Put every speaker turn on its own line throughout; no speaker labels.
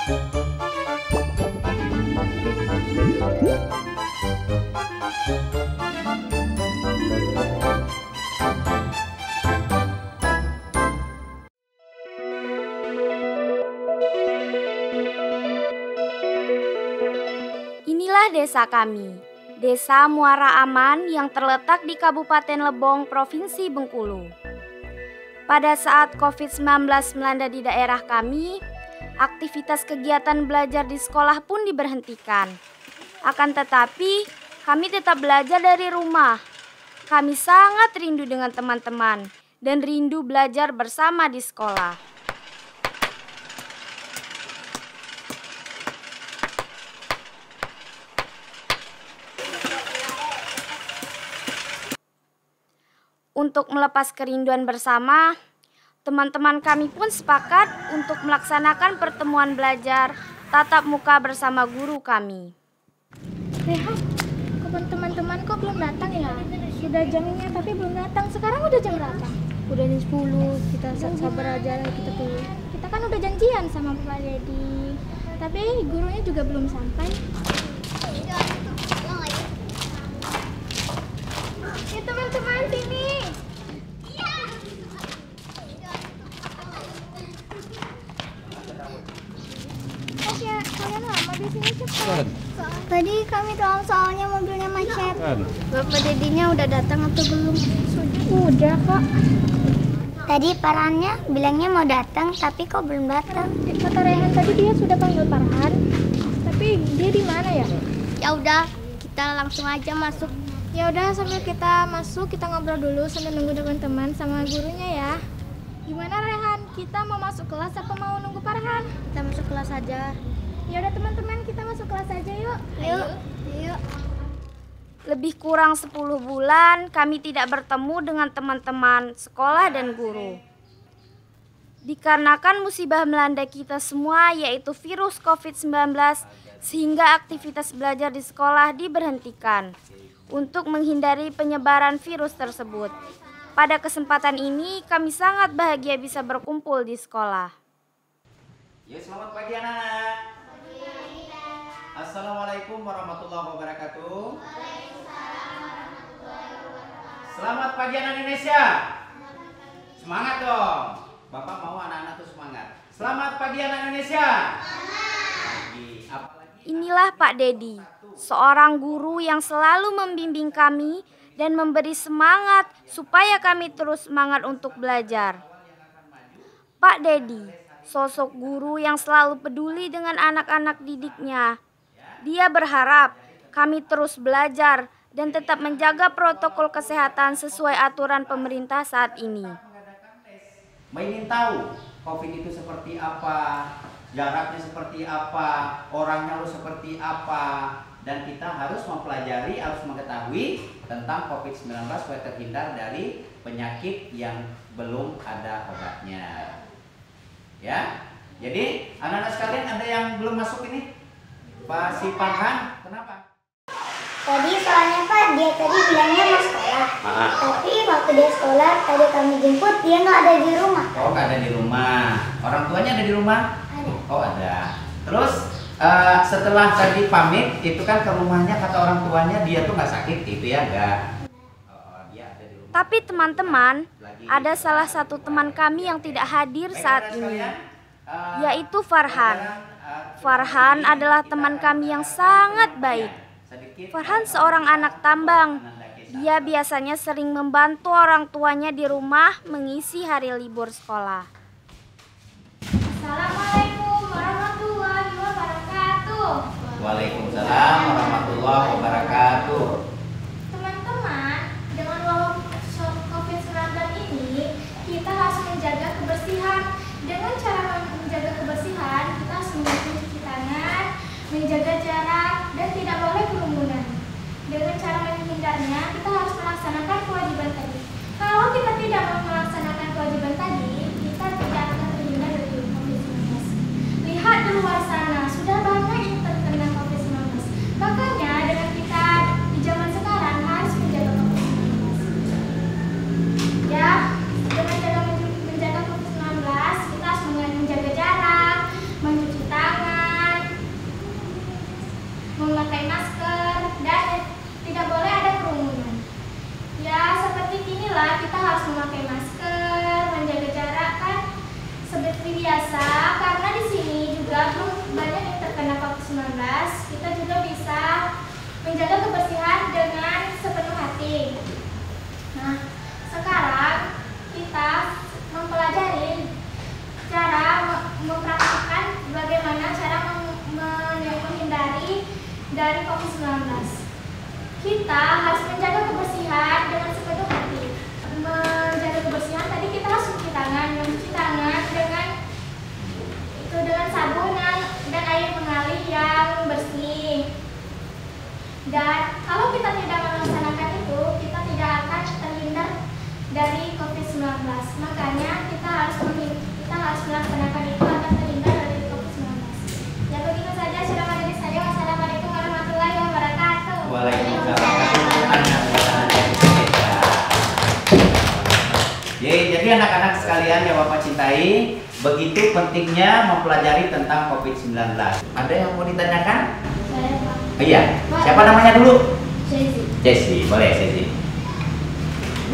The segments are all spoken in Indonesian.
Inilah desa kami, Desa Muara Aman yang terletak di Kabupaten Lebong, Provinsi Bengkulu. Pada saat COVID-19 melanda di daerah kami, aktivitas kegiatan belajar di sekolah pun diberhentikan. Akan tetapi, kami tetap belajar dari rumah. Kami sangat rindu dengan teman-teman dan rindu belajar bersama di sekolah. Untuk melepas kerinduan bersama, teman-teman kami pun sepakat untuk melaksanakan pertemuan belajar tatap muka bersama guru kami.
Rehan, kapan teman-teman kok belum datang ya? Sudah jamnya tapi belum datang. Sekarang udah jam berapa? Udah jam 10, kita sabar aja kita tunggu. Kita kan udah janjian sama Pak Dedi, tapi gurunya juga belum sampai. Ya teman-teman sini. Ya, kalian lama di sini cepat. Tadi kami doang soalnya mobilnya macet. Bapak Dedinya udah datang atau belum? Udah kok.
Tadi Farhannya bilangnya mau datang tapi kok belum datang.
Kata Rehan tadi dia sudah panggil Farhan. Tapi dia di mana ya?
Ya udah, kita langsung aja masuk.
Ya udah, sambil kita masuk kita ngobrol dulu sambil nunggu teman-teman sama gurunya ya. Gimana Rehan? Kita mau masuk kelas apa mau nunggu Farhan?
Kita masuk kelas aja.
Ya udah teman-teman, kita masuk kelas aja yuk.
Yuk.
Lebih kurang 10 bulan kami tidak bertemu dengan teman-teman sekolah dan guru. Dikarenakan musibah melanda kita semua yaitu virus COVID-19 sehingga aktivitas belajar di sekolah diberhentikan untuk menghindari penyebaran virus tersebut. Pada kesempatan ini kami sangat bahagia bisa berkumpul di sekolah.
Ya, selamat pagi anak-anak. Assalamualaikum warahmatullahi wabarakatuh. Selamat pagi anak Indonesia. Semangat dong. Bapak mau anak-anak tuh semangat. Selamat pagi anak Indonesia.
Inilah Pak Dedi, seorang guru yang selalu membimbing kami dan memberi semangat supaya kami terus semangat untuk belajar. Pak Dedi, sosok guru yang selalu peduli dengan anak-anak didiknya. Dia berharap kami terus belajar dan tetap menjaga protokol kesehatan sesuai aturan pemerintah saat ini.
Ingin tahu COVID itu seperti apa, jaraknya seperti apa, orangnya harus seperti apa, dan kita harus mempelajari, harus mengetahui tentang COVID-19 supaya terhindar dari penyakit yang belum ada obatnya. Ya, jadi anak-anak sekalian ada yang belum masuk ini? Pak si Farhan, kenapa?
Tadi soalnya Pak, dia tadi bilangnya mau sekolah. Tapi waktu dia sekolah, tadi kami jemput, dia nggak ada di rumah.
Oh, nggak ada di rumah. Orang tuanya ada di rumah?
Ada.
Oh, ada. Terus setelah tadi pamit, itu kan ke rumahnya kata orang tuanya dia tuh nggak sakit, itu ya nggak? Dia ada di rumah.
Tapi teman-teman, ada salah satu teman kami yang tidak hadir saat ini, yaitu Farhan. Farhan adalah teman kami yang sangat baik. Farhan seorang anak tambang. Dia biasanya sering membantu orang tuanya di rumah mengisi hari libur sekolah.
Assalamualaikum warahmatullahi wabarakatuh.
Waalaikumsalam warahmatullahi wabarakatuh.
Teman-teman, dengan wabah COVID-19 ini, kita harus menjaga kebersihan. Dengan cara menjaga kebersihan, kita harus mencuci tangan, menjaga jarak, dan tidak boleh kerumunan. Dengan cara menghindarnya, kita harus melaksanakan kewajiban tadi. Kalau kita tidak melaksanakan kewajiban tadi, kita tidak akan terhindar dari COVID-19. Lihat di luar sana, sudah banyak yang terkena COVID-19. Makanya dengan kita dijauhkan biasa, karena di sini juga belum banyak yang terkena COVID-19, kita juga bisa menjaga kebersihan dengan sepenuh hati. Nah, sekarang kita mempelajari cara mempraktikkan bagaimana cara menghindari dari COVID-19. Kita harus menjaga kebersihan dengan sepenuh hati. Menjaga kebersihan tadi kita harus mencuci tangan dengan sabun dan air mengalir yang bersih. Dan kalau kita tidak melaksanakan itu, kita tidak akan terhindar dari COVID-19. Makanya kita harus melaksanakan itu agar terhindar dari COVID-19. Ya, begitu saja. Wassalamualaikum warahmatullahi wabarakatuh.
Waalaikumsalam. Jadi anak-anak sekalian yang Bapak cintai, begitu pentingnya mempelajari tentang COVID-19. Ada yang mau ditanyakan?
Saya, Pak.
Iya. Siapa namanya dulu?
Jesse.
Boleh Jesse.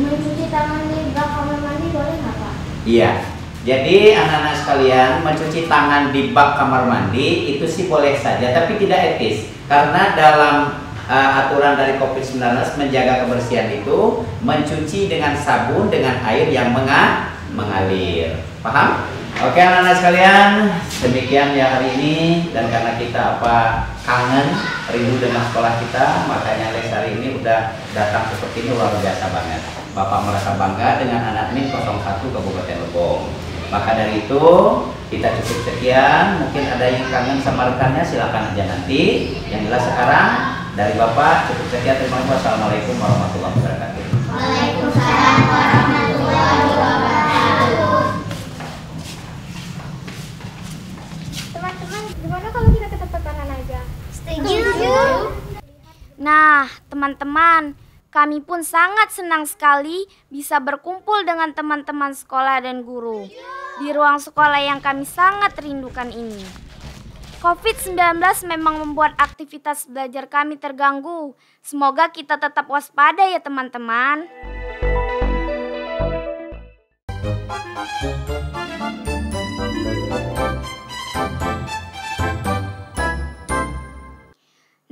Mencuci tangan di bak kamar mandi boleh nggak, Pak?
Iya. Jadi anak-anak sekalian, mencuci tangan di bak kamar mandi itu sih boleh saja, tapi tidak etis. Karena dalam aturan dari COVID-19 menjaga kebersihan itu mencuci dengan sabun dengan air yang mengalir. Paham? Oke anak-anak sekalian, demikian ya hari ini. Dan karena kita kangen, rindu dengan sekolah kita, makanya les hari ini udah datang seperti ini, luar biasa banget. Bapak merasa bangga dengan anak NIM 01 Kabupaten Lebong. Maka dari itu kita cukup sekian. Mungkin ada yang kangen sama rekannya, silakan aja nanti. Yang jelas sekarang dari Bapak cukup sekian. Terima kasih. Wassalamualaikum warahmatullahi wabarakatuh.
Waalaikumsalam warahmatullahi wabarakatuh.
Teman-teman, gimana kalau kita ke tempat kanan aja?
Setuju.
Nah, teman-teman, kami pun sangat senang sekali bisa berkumpul dengan teman-teman sekolah dan guru di ruang sekolah yang kami sangat rindukan ini. COVID-19 memang membuat aktivitas belajar kami terganggu. Semoga kita tetap waspada ya teman-teman.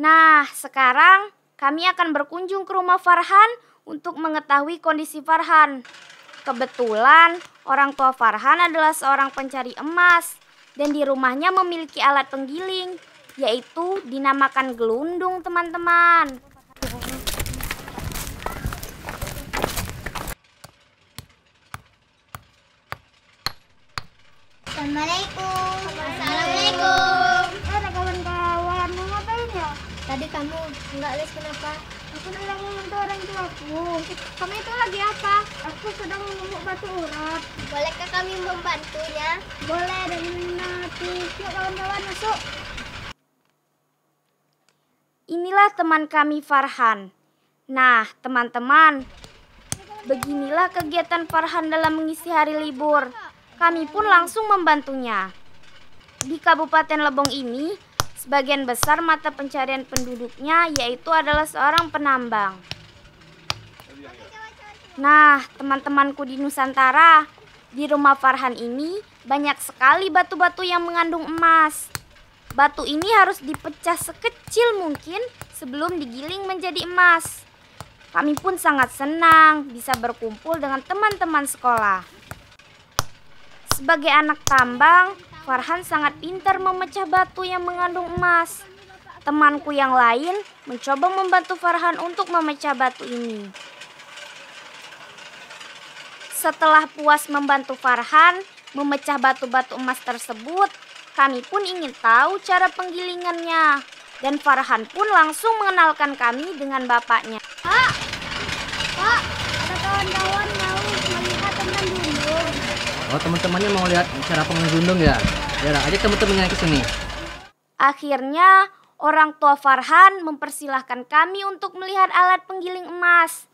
Nah, sekarang kami akan berkunjung ke rumah Farhan untuk mengetahui kondisi Farhan. Kebetulan orang tua Farhan adalah seorang pencari emas dan di rumahnya memiliki alat penggiling, yaitu dinamakan gelundung, teman-teman.
Assalamualaikum. Assalamualaikum.
Ada kawan-kawan, mau ngapain ya?
Tadi kamu nggak les kenapa?
Aku sedang membantu orang tuaku. Kamu itu lagi apa? Aku sedang menumbuk batu urat.
Bolehkah kami membantunya?
Boleh, dari nanti. Yuk kawan-kawan masuk.
Inilah teman kami Farhan. Nah, teman-teman, beginilah kegiatan Farhan dalam mengisi hari libur. Kami pun langsung membantunya. Di Kabupaten Lebong ini, sebagian besar mata pencarian penduduknya yaitu adalah seorang penambang. Nah, teman-temanku di Nusantara, di rumah Farhan ini banyak sekali batu-batu yang mengandung emas. Batu ini harus dipecah sekecil mungkin sebelum digiling menjadi emas. Kami pun sangat senang bisa berkumpul dengan teman-teman sekolah. Sebagai anak tambang, Farhan sangat pintar memecah batu yang mengandung emas. Temanku yang lain mencoba membantu Farhan untuk memecah batu ini. Setelah puas membantu Farhan memecah batu-batu emas tersebut, kami pun ingin tahu cara penggilingannya. Dan Farhan pun langsung mengenalkan kami dengan bapaknya.
Pak, ada kawan-kawan mau melihat tentang gelundung.
Oh, teman-temannya mau lihat cara penggelundung ya? Ya, aja teman-temannya ke sini.
Akhirnya, orang tua Farhan mempersilahkan kami untuk melihat alat penggiling emas.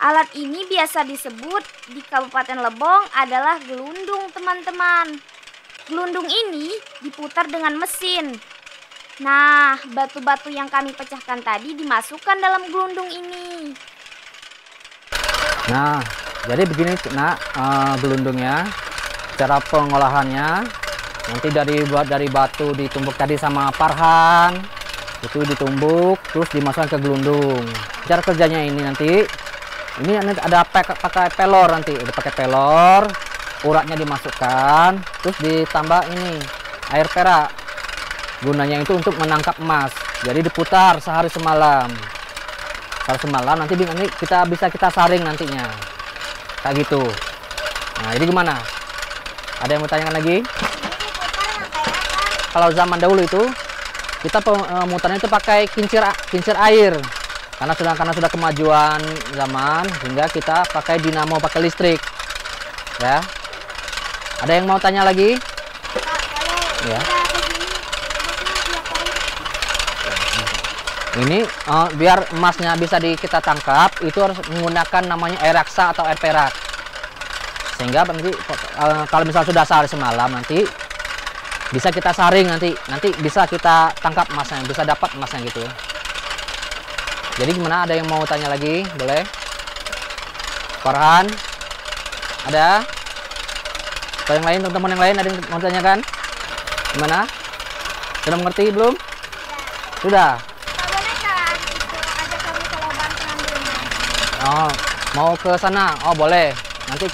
Alat ini biasa disebut di Kabupaten Lebong adalah gelundung, teman-teman. Gelundung ini diputar dengan mesin. Nah, batu-batu yang kami pecahkan tadi dimasukkan dalam gelundung ini.
Nah, jadi begini nak, gelundungnya. cara pengolahannya nanti dari batu ditumbuk tadi sama Farhan, itu ditumbuk terus dimasukkan ke gelundung. Cara kerjanya ini nanti ada pakai pelor, nanti udah pakai pelor, uratnya dimasukkan terus ditambah ini air perak. Gunanya itu untuk menangkap emas. Jadi diputar sehari semalam. Sehari semalam nanti bisa kita saring nantinya. Kayak gitu. Nah, jadi gimana? Ada yang mau tanyakan lagi? Kalau zaman dahulu itu kita pemutarnya itu pakai kincir air. Karena sudah kemajuan zaman hingga kita pakai dinamo, pakai listrik. Ya. Ada yang mau tanya lagi? Ya. Ini biar emasnya bisa kita tangkap, itu harus menggunakan namanya air raksa atau air perak. Sehingga nanti kalau misalnya sudah sehari semalam nanti bisa kita saring, nanti bisa kita tangkap emasnya, bisa dapat emasnya gitu. Jadi gimana, ada yang mau tanya lagi? Boleh? Farhan? Ada? Atau yang lain, teman-teman yang lain ada yang mau tanyakan? Gimana? Sudah mengerti belum? Sudah? Oh, mau ke sana? Oh, boleh. Nanti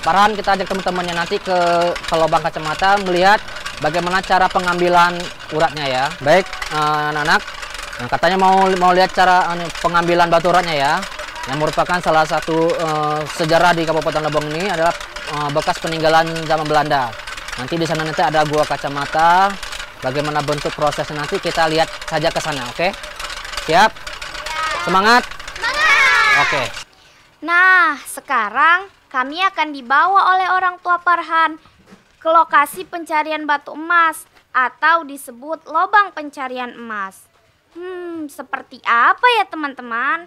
Farhan kita ajak teman-temannya nanti ke lubang kacamata melihat bagaimana cara pengambilan uratnya ya. Baik, anak-anak. Nah, katanya mau lihat cara pengambilan batu uratnya ya. Yang merupakan salah satu sejarah di Kabupaten Lebong ini adalah bekas peninggalan zaman Belanda. Nanti di sana nanti ada gua kacamata. Bagaimana bentuk prosesnya nanti kita lihat saja ke sana, oke? Siap? Semangat? Oke.
Nah, sekarang kami akan dibawa oleh orang tua Farhan ke lokasi pencarian batu emas atau disebut lubang pencarian emas. Seperti apa ya teman-teman?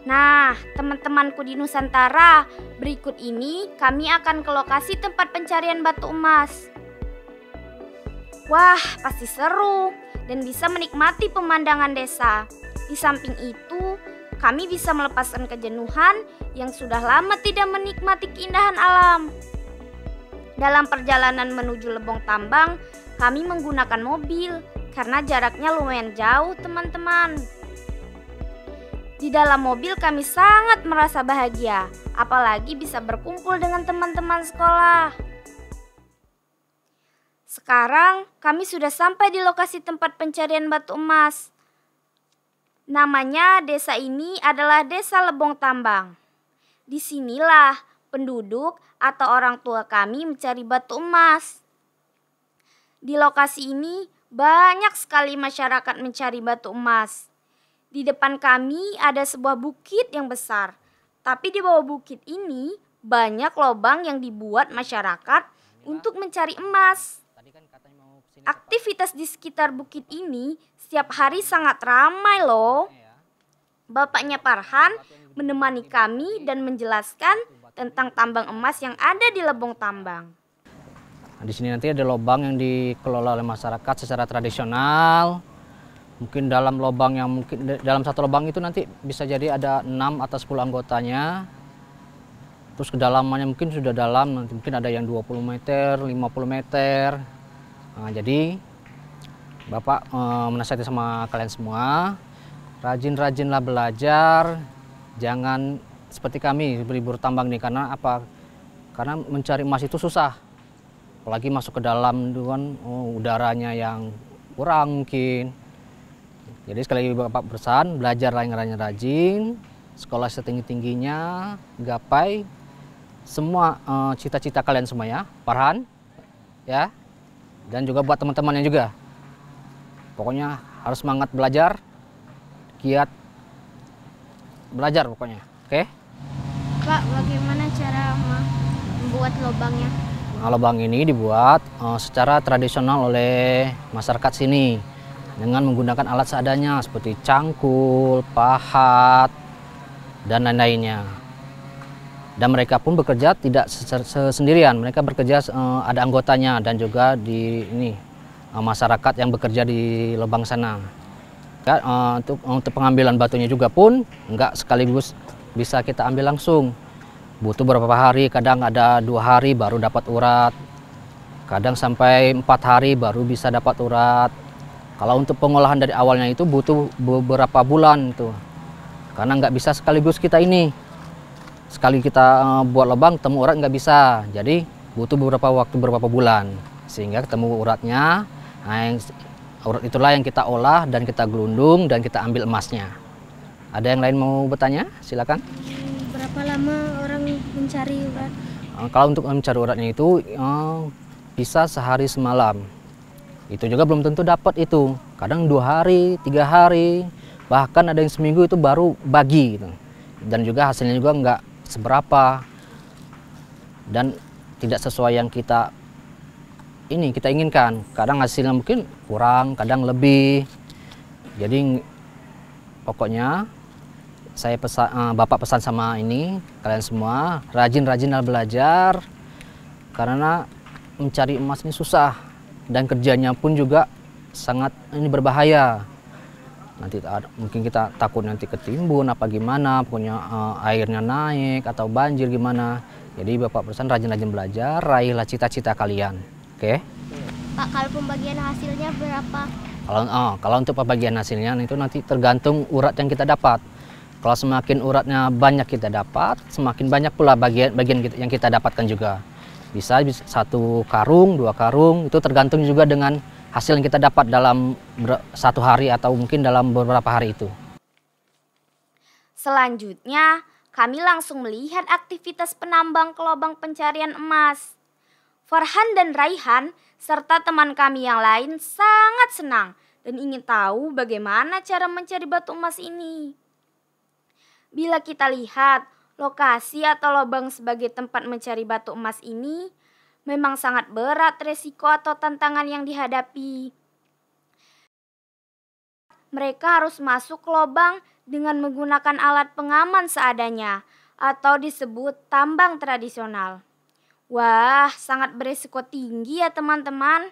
Nah, teman-temanku di Nusantara, berikut ini kami akan ke lokasi tempat pencarian batu emas. Wah, pasti seru dan bisa menikmati pemandangan desa. Di samping itu, kami bisa melepaskan kejenuhan yang sudah lama tidak menikmati keindahan alam. Dalam perjalanan menuju Lebong Tambang, kami menggunakan mobil karena jaraknya lumayan jauh, teman-teman. Di dalam mobil kami sangat merasa bahagia, apalagi bisa berkumpul dengan teman-teman sekolah. Sekarang kami sudah sampai di lokasi tempat pencarian batu emas. Namanya desa ini adalah Desa Lebong Tambang. Disinilah penduduk atau orang tua kami mencari batu emas. Di lokasi ini banyak sekali masyarakat mencari batu emas. Di depan kami ada sebuah bukit yang besar, tapi di bawah bukit ini banyak lubang yang dibuat masyarakat untuk mencari emas. Aktivitas di sekitar bukit ini setiap hari sangat ramai loh. Bapaknya Farhan menemani kami dan menjelaskan tentang tambang emas yang ada di Lebong Tambang.
Di sini nanti ada lubang yang dikelola oleh masyarakat secara tradisional. Mungkin dalam satu lubang itu nanti bisa jadi ada 6 atau 10 anggotanya. Terus kedalamannya mungkin sudah dalam, nanti mungkin ada yang 20 meter, 50 meter. Nah, jadi Bapak menasihati sama kalian semua, rajin-rajinlah belajar, jangan seperti kami beribur tambang nih. Karena apa? Karena mencari emas itu susah. Apalagi masuk ke dalam dengan udaranya yang kurang mungkin. Jadi sekali lagi Bapak pesan, belajarlah yang rajin, sekolah setinggi-tingginya, gapai semua cita-cita kalian semua ya, Farhan, ya, dan juga buat teman-temannya juga. Pokoknya harus semangat belajar, giat belajar pokoknya, oke?
Pak, bagaimana cara membuat lubangnya?
Nah, lubang ini dibuat secara tradisional oleh masyarakat sini. Dengan menggunakan alat seadanya seperti cangkul, pahat, dan lain-lainnya. Dan mereka pun bekerja tidak sendirian, mereka bekerja ada anggotanya dan juga di masyarakat yang bekerja di lubang sana. Untuk pengambilan batunya juga pun enggak sekaligus bisa kita ambil langsung. Butuh beberapa hari, kadang ada 2 hari baru dapat urat, kadang sampai 4 hari baru bisa dapat urat. Kalau untuk pengolahan dari awalnya itu butuh beberapa bulan itu, karena nggak bisa sekaligus kita sekali kita buat lubang temu urat nggak bisa, jadi butuh beberapa bulan sehingga ketemu uratnya. Nah, urat itulah yang kita olah dan kita gelundung dan kita ambil emasnya. Ada yang lain mau bertanya? Silakan.
Berapa lama orang mencari urat?
Kalau untuk mencari uratnya itu bisa sehari semalam. Itu juga belum tentu dapat itu. Kadang 2 hari, 3 hari, bahkan ada yang seminggu itu baru bagi gitu. Dan juga hasilnya juga nggak seberapa dan tidak sesuai yang kita inginkan. Kadang hasilnya mungkin kurang, kadang lebih. Jadi pokoknya saya Bapak pesan sama kalian semua rajin-rajinlah belajar, karena mencari emas ini susah dan kerjanya pun juga sangat berbahaya. Nanti mungkin kita takut nanti ketimbun apa gimana, pokoknya airnya naik atau banjir gimana. Jadi Bapak pesan rajin-rajin belajar, raihlah cita-cita kalian. Oke?
Pak, kalau pembagian hasilnya berapa?
Kalau untuk pembagian hasilnya itu nanti tergantung urat yang kita dapat. Kalau semakin uratnya banyak kita dapat, semakin banyak pula bagian yang kita dapatkan juga. Bisa 1 karung, 2 karung, itu tergantung juga dengan hasil yang kita dapat dalam 1 hari atau mungkin dalam beberapa hari itu.
Selanjutnya, kami langsung melihat aktivitas penambang ke lubang pencarian emas. Farhan dan Raihan serta teman kami yang lain sangat senang dan ingin tahu bagaimana cara mencari batu emas ini. Bila kita lihat lokasi atau lubang sebagai tempat mencari batu emas ini, memang sangat berat resiko atau tantangan yang dihadapi. Mereka harus masuk ke lubang dengan menggunakan alat pengaman seadanya atau disebut tambang tradisional. Wah, sangat beresiko tinggi ya teman-teman.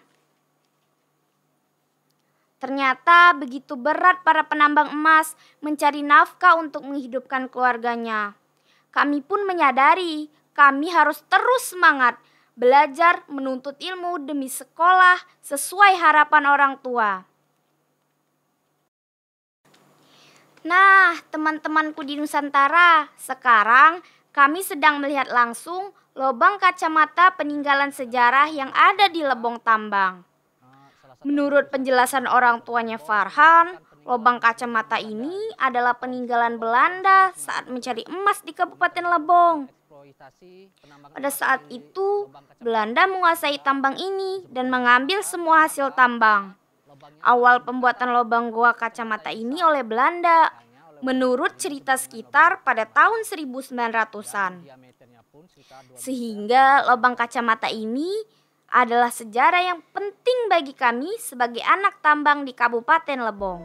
Ternyata begitu berat para penambang emas mencari nafkah untuk menghidupkan keluarganya. Kami pun menyadari kami harus terus semangat belajar menuntut ilmu demi sekolah sesuai harapan orang tua. Nah, teman-temanku di Nusantara, sekarang kami sedang melihat langsung lubang kacamata peninggalan sejarah yang ada di Lebong Tambang. Menurut penjelasan orang tuanya Farhan, lubang kacamata ini adalah peninggalan Belanda saat mencari emas di Kabupaten Lebong. Pada saat itu, Belanda menguasai tambang ini dan mengambil semua hasil tambang. Awal pembuatan lubang gua kacamata ini oleh Belanda, menurut cerita sekitar pada tahun 1900-an. Sehingga lubang kacamata ini adalah sejarah yang penting bagi kami sebagai anak tambang di Kabupaten Lebong.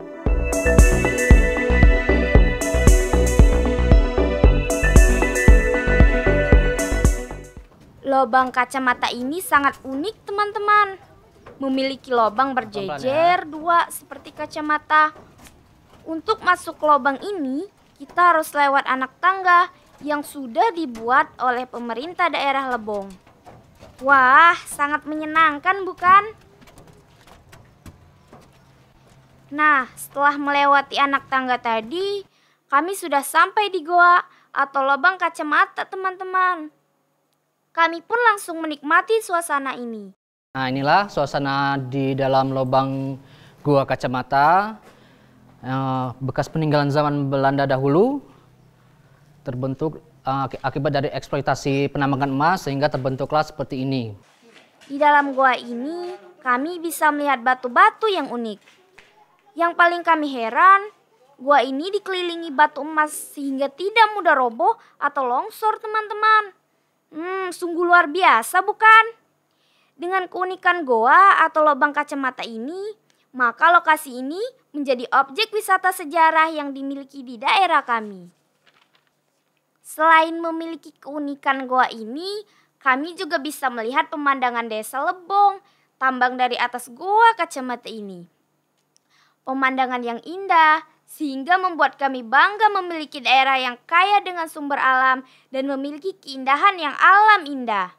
Lubang kacamata ini sangat unik teman-teman. Memiliki lubang berjejer 2 seperti kacamata. Untuk masuk ke lubang ini, kita harus lewat anak tangga yang sudah dibuat oleh pemerintah daerah Lebong. Wah, sangat menyenangkan bukan? Nah, setelah melewati anak tangga tadi, kami sudah sampai di goa atau lubang kacamata teman-teman. Kami pun langsung menikmati suasana ini.
Nah, inilah suasana di dalam lubang gua kacamata. Bekas peninggalan zaman Belanda dahulu, terbentuk akibat dari eksploitasi penambangan emas sehingga terbentuklah seperti ini.
Di dalam gua ini kami bisa melihat batu-batu yang unik. Yang paling kami heran, gua ini dikelilingi batu emas sehingga tidak mudah roboh atau longsor teman-teman. Sungguh luar biasa bukan? Dengan keunikan goa atau lubang kacamata ini, maka lokasi ini menjadi objek wisata sejarah yang dimiliki di daerah kami. Selain memiliki keunikan goa ini, kami juga bisa melihat pemandangan desa Lebong, tambang dari atas goa kacamata ini. Pemandangan yang indah, sehingga membuat kami bangga memiliki daerah yang kaya dengan sumber alam dan memiliki keindahan yang alam indah.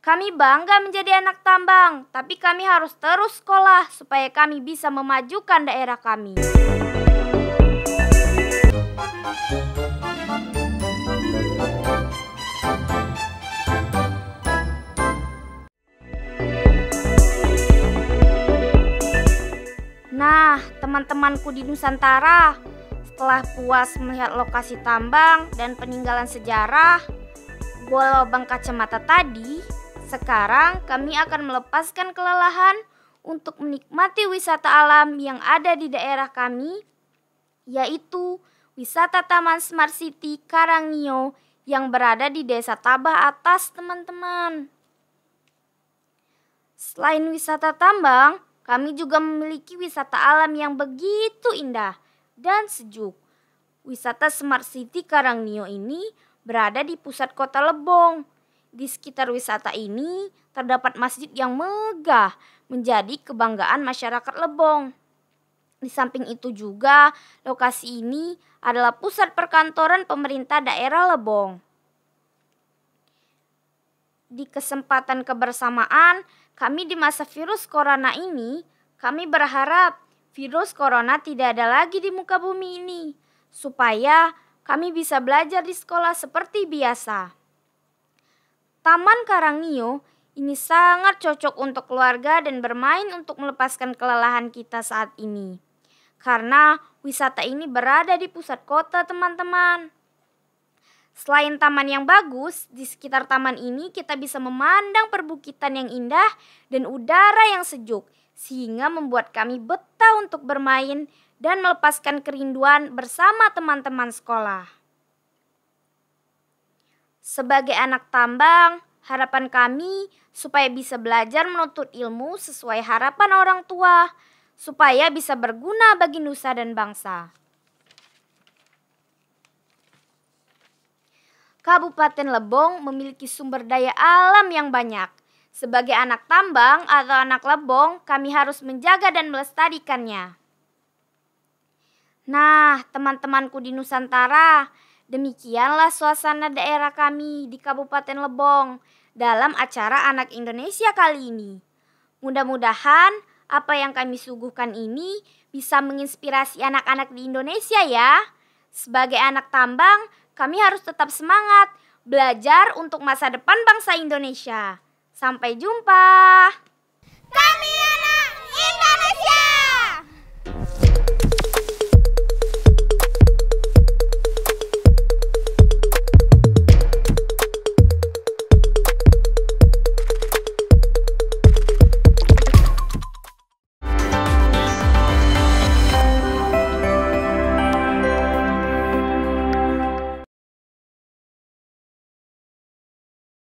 Kami bangga menjadi anak tambang, tapi kami harus terus sekolah supaya kami bisa memajukan daerah kami. Nah, teman-temanku di Nusantara, setelah puas melihat lokasi tambang dan peninggalan sejarah Gua Lobang Kacamata tadi, sekarang kami akan melepaskan kelelahan untuk menikmati wisata alam yang ada di daerah kami, yaitu wisata Taman Smart City Karangio yang berada di Desa Tabah Atas, teman-teman. Selain wisata tambang, kami juga memiliki wisata alam yang begitu indah dan sejuk. Wisata Smart City Karangio ini berada di pusat kota Lebong. Di sekitar wisata ini terdapat masjid yang megah menjadi kebanggaan masyarakat Lebong. Di samping itu juga lokasi ini adalah pusat perkantoran pemerintah daerah Lebong. Di kesempatan kebersamaan kami di masa virus corona ini, kami berharap virus corona tidak ada lagi di muka bumi ini, supaya kami bisa belajar di sekolah seperti biasa. Taman Karangio ini sangat cocok untuk keluarga dan bermain untuk melepaskan kelelahan kita saat ini. Karena wisata ini berada di pusat kota, teman-teman. Selain taman yang bagus, di sekitar taman ini kita bisa memandang perbukitan yang indah dan udara yang sejuk, sehingga membuat kami betah untuk bermain dan melepaskan kerinduan bersama teman-teman sekolah. Sebagai anak tambang, harapan kami supaya bisa belajar menuntut ilmu sesuai harapan orang tua, supaya bisa berguna bagi nusa dan bangsa. Kabupaten Lebong memiliki sumber daya alam yang banyak. Sebagai anak tambang atau anak Lebong, kami harus menjaga dan melestarikannya. Nah, teman-temanku di Nusantara, demikianlah suasana daerah kami di Kabupaten Lebong dalam acara Anak Indonesia kali ini. Mudah-mudahan apa yang kami suguhkan ini bisa menginspirasi anak-anak di Indonesia ya. Sebagai anak tambang, kami harus tetap semangat belajar untuk masa depan bangsa Indonesia. Sampai jumpa.
Kami